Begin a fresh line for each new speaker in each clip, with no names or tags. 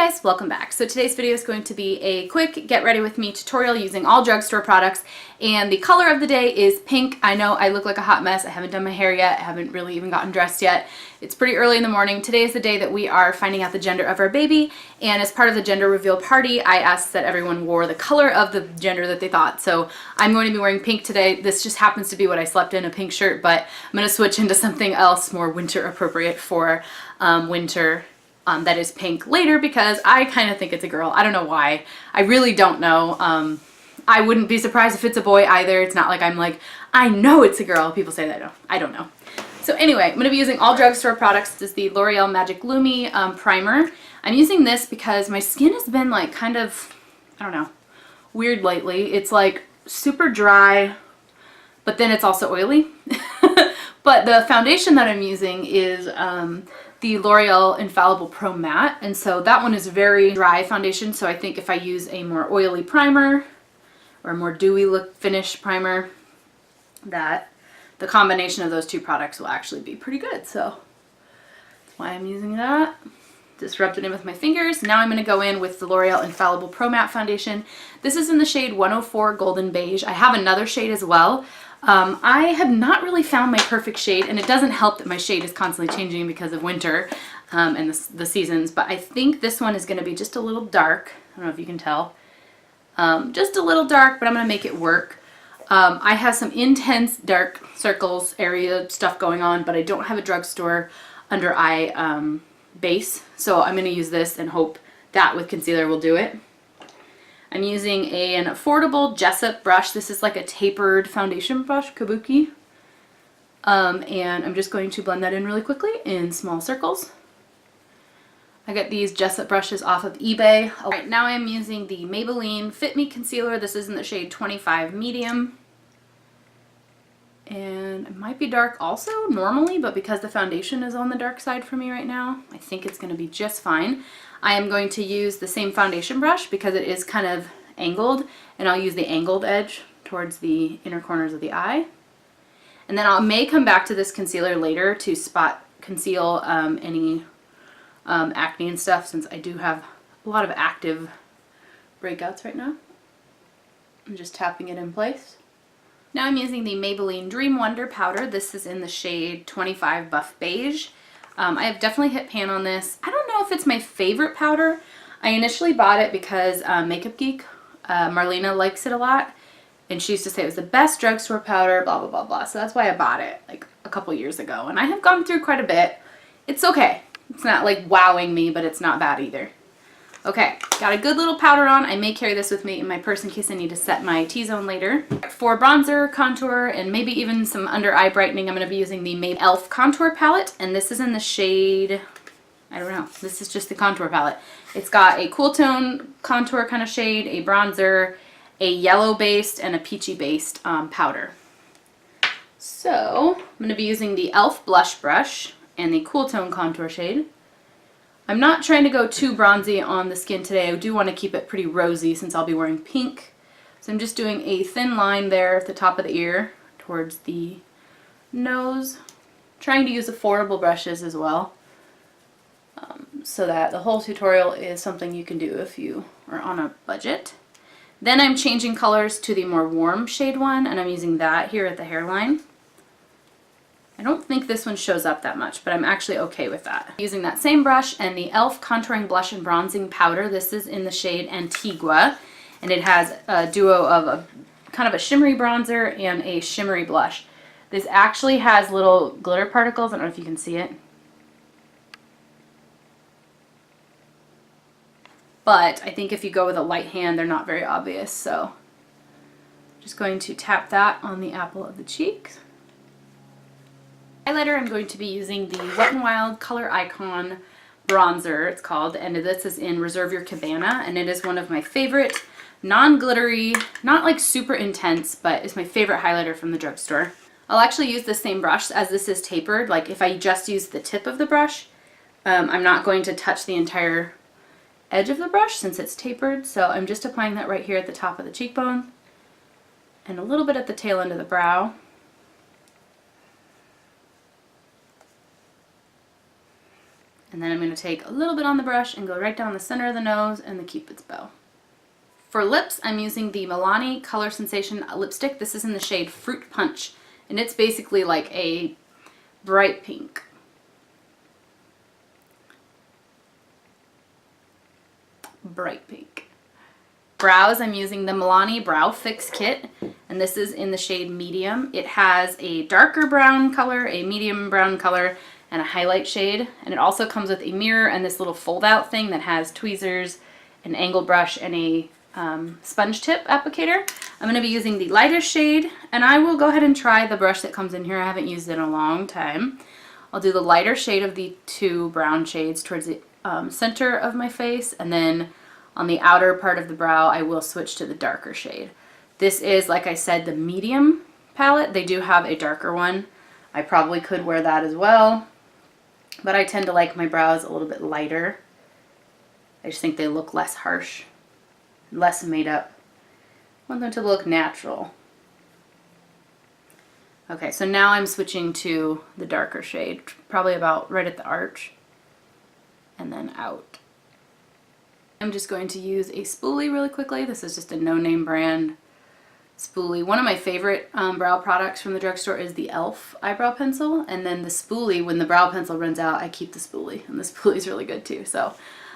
guys, welcome back. So today's video is going to be a quick get ready with me tutorial using all drugstore products, and the color of the day is pink. I know I look like a hot mess. I haven't done my hair yet. I haven't really even gotten dressed yet. It's pretty early in the morning. Today is the day that we are finding out the gender of our baby, and as part of the gender reveal party, I asked that everyone wore the color of the gender that they thought. So I'm going to be wearing pink today. This just happens to be what I slept in, a pink shirt, but I'm going to switch into something else more winter appropriate for winter. That is pink later because I kind of think it's a girl. I don't know why. I really don't know. I wouldn't be surprised if it's a boy either. It's not like I'm like, I know it's a girl. People say that. I don't know. So anyway, I'm going to be using all drugstore products. This is the L'Oreal Magic Lumi primer. I'm using this because my skin has been like kind of, I don't know, weird lately. It's like super dry, but then it's also oily. But the foundation that I'm using is the L'Oreal Infallible Pro Matte, and so that one is a very dry foundation, so I think if I use a more oily primer or a more dewy look finish primer, that the combination of those two products will actually be pretty good. So that's why I'm using that. Just rubbed it in with my fingers. Now I'm going to go in with the L'Oreal Infallible Pro Matte foundation. This is in the shade 104 Golden Beige. I have another shade as well. I have not really found my perfect shade, and it doesn't help that my shade is constantly changing because of winter and the seasons, but I think this one is going to be just a little dark. I don't know if you can tell. Just a little dark, but I'm going to make it work. I have some intense dark circles area stuff going on, but I don't have a drugstore under eye base, so I'm going to use this and hope that with concealer will do it. I'm using an affordable Jessup brush. This is like a tapered foundation brush, kabuki. And I'm just going to blend that in really quickly in small circles. I got these Jessup brushes off of eBay. Alright, now I'm using the Maybelline Fit Me Concealer. This is in the shade 25 Medium. And it might be dark also normally, but because the foundation is on the dark side for me right now, I think it's going to be just fine. I am going to use the same foundation brush because it is kind of angled, and I'll use the angled edge towards the inner corners of the eye. And then I may come back to this concealer later to spot conceal any acne and stuff, since I do have a lot of active breakouts right now. I'm just tapping it in place. Now I'm using the Maybelline Dream Wonder powder. This is in the shade 25 Buff Beige. I have definitely hit pan on this. I don't know if it's my favorite powder. I initially bought it because Makeup Geek, Marlena, likes it a lot, and she used to say it was the best drugstore powder, blah, blah, blah, blah. So that's why I bought it like a couple years ago, and I have gone through quite a bit. It's okay. It's not like wowing me, but it's not bad either. Okay, got a good little powder on. I may carry this with me in my purse in case I need to set my T-zone later. For bronzer, contour, and maybe even some under eye brightening, I'm going to be using the Maybelline Elf Contour Palette, and this is in the shade, I don't know, this is just the contour palette. It's got a cool tone contour kind of shade, a bronzer, a yellow based, and a peachy based powder. So I'm going to be using the Elf Blush Brush and the cool tone contour shade. I'm not trying to go too bronzy on the skin today. I do want to keep it pretty rosy since I'll be wearing pink. So I'm just doing a thin line there at the top of the ear towards the nose. Trying to use affordable brushes as well, so that the whole tutorial is something you can do if you are on a budget. Then I'm changing colors to the more warm shade one, and I'm using that here at the hairline. I don't think this one shows up that much, but I'm actually okay with that. Using that same brush and the e.l.f. Contouring Blush and Bronzing Powder. This is in the shade Antigua, and it has a duo of a kind of a shimmery bronzer and a shimmery blush. This actually has little glitter particles. I don't know if you can see it. But I think if you go with a light hand, they're not very obvious. So just going to tap that on the apple of the cheek. Highlighter, I'm going to be using the Wet n Wild Color Icon bronzer, it's called, and this is in Reserve Your Cabana, and it is one of my favorite non-glittery, not like super intense, but it's my favorite highlighter from the drugstore. I'll actually use the same brush as this is tapered. Like if I just use the tip of the brush, I'm not going to touch the entire edge of the brush since it's tapered, so I'm just applying that right here at the top of the cheekbone and a little bit at the tail end of the brow. And And then I'm going to take a little bit on the brush and go right down the center of the nose and the Cupid's bow. For lips, I'm using the Milani Color Sensation lipstick. This is in the shade Fruit Punch, and it's basically like a bright pink. Bright pink. Brows, I'm using the Milani Brow Fix Kit, and this is in the shade Medium. It has a darker brown color, a medium brown color, and a highlight shade, and it also comes with a mirror and this little fold-out thing that has tweezers, an angle brush, and a sponge tip applicator. I'm going to be using the lightest shade, and I will go ahead and try the brush that comes in here. I haven't used it in a long time. I'll do the lighter shade of the two brown shades towards the center of my face, and then on the outer part of the brow I will switch to the darker shade. This is, like I said, the medium palette. They do have a darker one. I probably could wear that as well, but I tend to like my brows a little bit lighter. I just think they look less harsh, less made up. I want them to look natural. Okay, so now I'm switching to the darker shade, probably about right at the arch, and then out. I'm just going to use a spoolie really quickly. This is just a no-name brand spoolie. One of my favorite brow products from the drugstore is the e.l.f. eyebrow pencil, and then the spoolie, when the brow pencil runs out, I keep the spoolie, and the spoolie is really good too. So,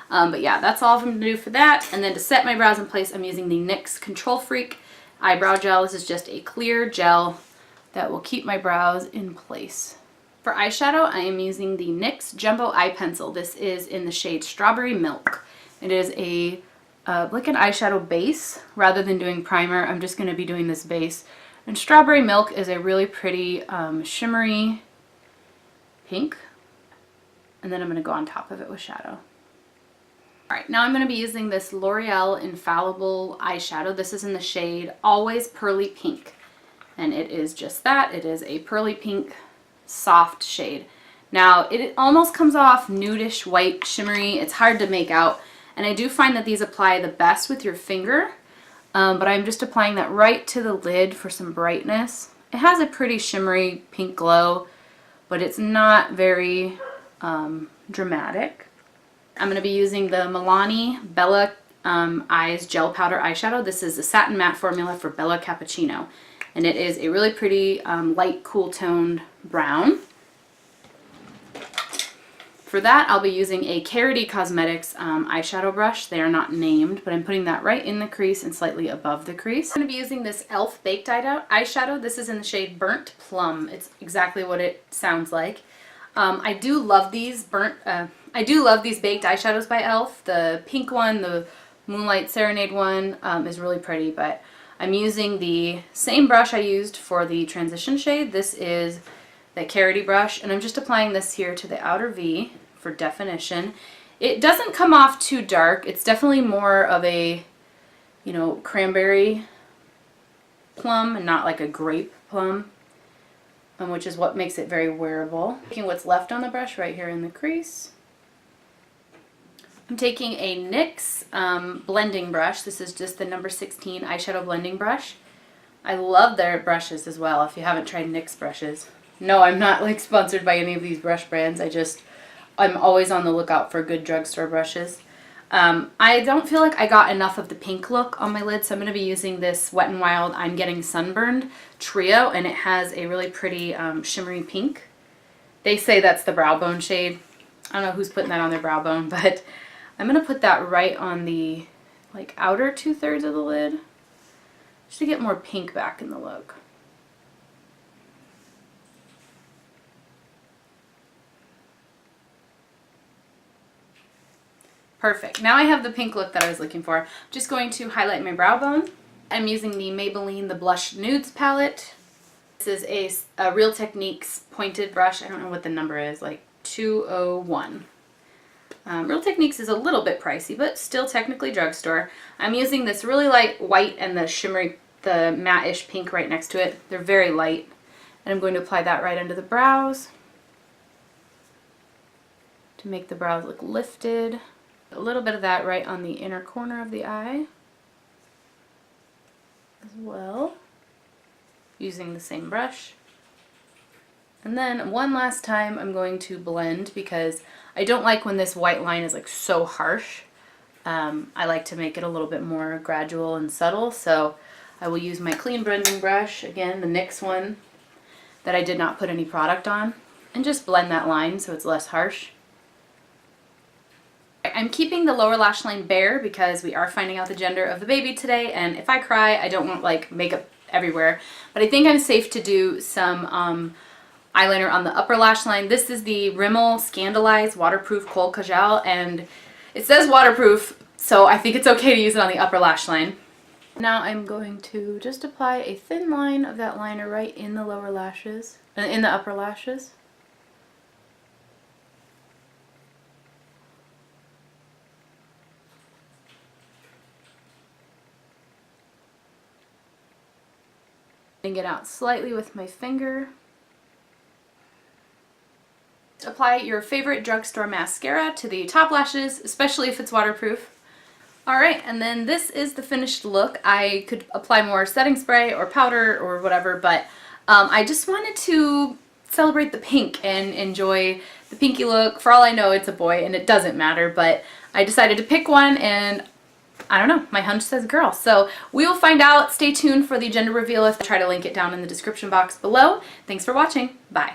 but yeah, that's all I'm going to do for that. And then to set my brows in place, I'm using the NYX Control Freak eyebrow gel. This is just a clear gel that will keep my brows in place. For eyeshadow, I am using the NYX Jumbo Eye Pencil. This is in the shade Strawberry Milk. It is a like an eyeshadow base. Rather than doing primer, I'm just going to be doing this base. And Strawberry Milk is a really pretty shimmery pink. And then I'm going to go on top of it with shadow. Alright, now I'm going to be using this L'Oreal Infallible eyeshadow. This is in the shade Always Pearly Pink. And it is just that. It is a pearly pink soft shade. Now, it almost comes off nudish, white, shimmery. It's hard to make out. And I do find that these apply the best with your finger. But I'm just applying that right to the lid for some brightness. It has a pretty shimmery pink glow, but it's not very dramatic. I'm going to be using the Milani Bella Eyes Gel Powder Eyeshadow. This is a satin matte formula for Bella Cappuccino. And it is a really pretty light, cool toned brown. For that, I'll be using a Carity Cosmetics eyeshadow brush. They are not named, but I'm putting that right in the crease and slightly above the crease. I'm going to be using this e.l.f. Baked eyeshadow. This is in the shade Burnt Plum. It's exactly what it sounds like. I do love these baked eyeshadows by e.l.f. The pink one, the Moonlight Serenade one is really pretty, but I'm using the same brush I used for the transition shade. This is the Carity brush, and I'm just applying this here to the outer V for definition. It doesn't come off too dark. It's definitely more of a, you know, cranberry plum and not like a grape plum, which is what makes it very wearable. Taking what's left on the brush right here in the crease. I'm taking a NYX blending brush. This is just the number 16 eyeshadow blending brush. I love their brushes as well, if you haven't tried NYX brushes. No, I'm not like sponsored by any of these brush brands. I'm always on the lookout for good drugstore brushes. I don't feel like I got enough of the pink look on my lid, so I'm going to be using this Wet n Wild I'm Getting Sunburned Trio, and it has a really pretty shimmery pink. They say that's the brow bone shade. I don't know who's putting that on their brow bone, but I'm going to put that right on the like outer 2/3 of the lid just to get more pink back in the look. Perfect. Now I have the pink look that I was looking for. I'm just going to highlight my brow bone. I'm using the Maybelline The Blush Nudes palette. This is a Real Techniques pointed brush. I don't know what the number is, like 201. Real Techniques is a little bit pricey, but still technically drugstore. I'm using this really light white and the shimmery, the matte-ish pink right next to it. They're very light. And I'm going to apply that right under the brows to make the brows look lifted. A little bit of that right on the inner corner of the eye as well, using the same brush. And then one last time I'm going to blend because I don't like when this white line is like so harsh. I like to make it a little bit more gradual and subtle, so I will use my clean blending brush, again the NYX one that I did not put any product on, and just blend that line so it's less harsh. I'm keeping the lower lash line bare because we are finding out the gender of the baby today, and if I cry I don't want like makeup everywhere, but I think I'm safe to do some eyeliner on the upper lash line. This is the Rimmel ScandalEyes Waterproof Kohl Kajal, and it says waterproof, so I think it's okay to use it on the upper lash line. Now I'm going to just apply a thin line of that liner right in the lower lashes, in the upper lashes. And it out slightly with my finger. Apply your favorite drugstore mascara to the top lashes, especially if it's waterproof. Alright, and then this is the finished look. I could apply more setting spray or powder or whatever, but I just wanted to celebrate the pink and enjoy the pinky look. For all I know, it's a boy and it doesn't matter, but I decided to pick one, and I don't know, my hunch says girl. So we will find out. Stay tuned for the gender reveal. I'll try to link it down in the description box below. Thanks for watching. Bye.